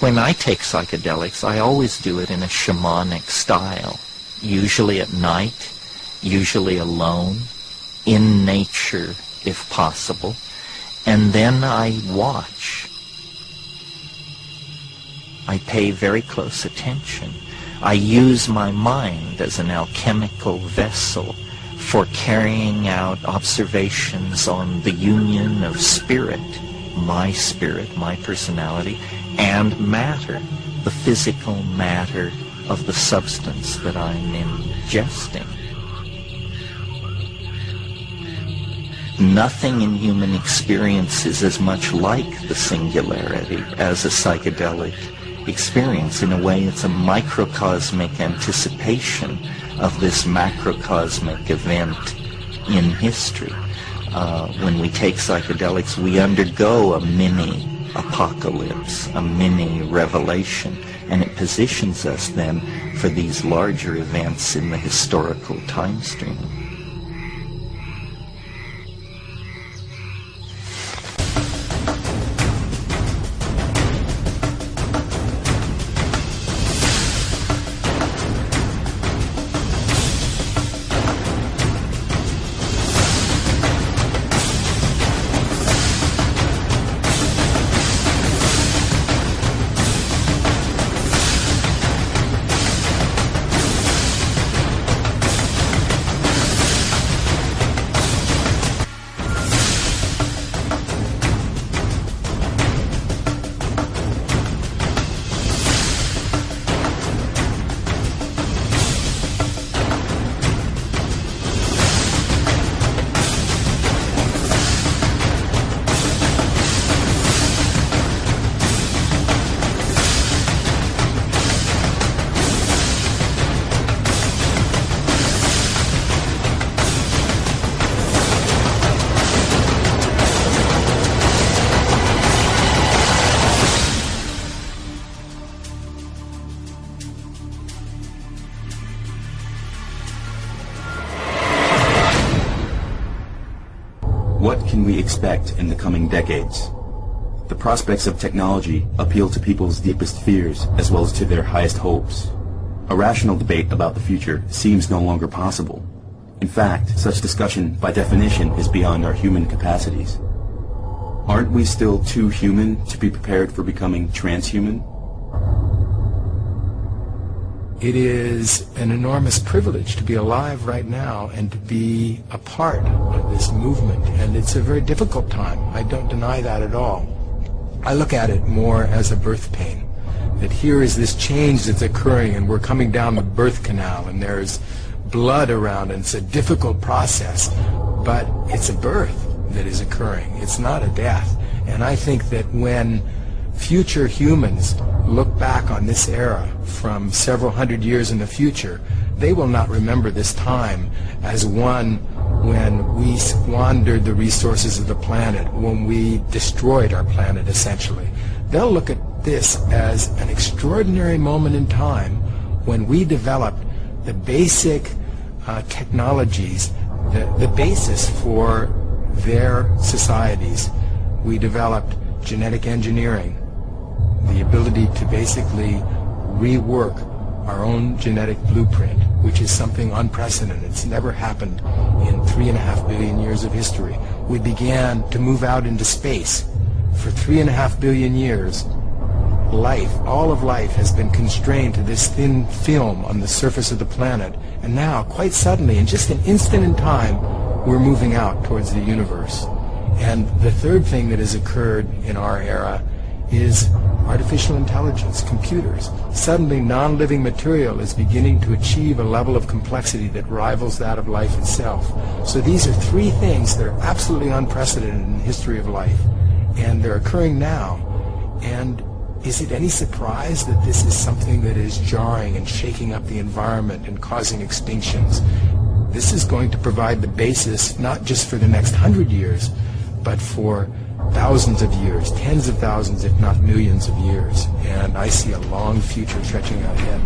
When I take psychedelics, I always do it in a shamanic style, usually at night, usually alone, in nature if possible, and then I watch. I pay very close attention. I use my mind as an alchemical vessel for carrying out observations on the union of spirit, my personality, and matter, the physical matter of the substance that I'm ingesting. Nothing in human experience is as much like the singularity as a psychedelic experience. In a way, it's a microcosmic anticipation of this macrocosmic event in history. When we take psychedelics, we undergo a mini apocalypse, a mini revelation, and it positions us then for these larger events in the historical time stream. What can we expect in the coming decades? The prospects of technology appeal to people's deepest fears as well as to their highest hopes. A rational debate about the future seems no longer possible. In fact, such discussion, by definition, is beyond our human capacities. Aren't we still too human to be prepared for becoming transhuman? It is an enormous privilege to be alive right now and to be a part of this movement. And it's a very difficult time. I don't deny that at all. I look at it more as a birth pain. That here is this change that's occurring and we're coming down the birth canal and there's blood around and it's a difficult process. But it's a birth that is occurring. It's not a death. And I think that when future humans look back on this era from several hundred years in the future, they will not remember this time as one when we squandered the resources of the planet, when we destroyed our planet essentially. They'll look at this as an extraordinary moment in time when we developed the basic technologies, the basis for their societies. We developed genetic engineering, the ability to basically rework our own genetic blueprint, which is something unprecedented. It's never happened in 3.5 billion years of history. We began to move out into space. For 3.5 billion years, life, all of life, has been constrained to this thin film on the surface of the planet. And now, quite suddenly, in just an instant in time, we're moving out towards the universe. And the third thing that has occurred in our era is artificial intelligence, computers. Suddenly, non-living material is beginning to achieve a level of complexity that rivals that of life itself. So these are three things that are absolutely unprecedented in the history of life, and they're occurring now. And is it any surprise that this is something that is jarring and shaking up the environment and causing extinctions? This is going to provide the basis not just for the next 100 years, but for thousands of years, tens of thousands, if not millions of years. And I see a long future stretching out ahead.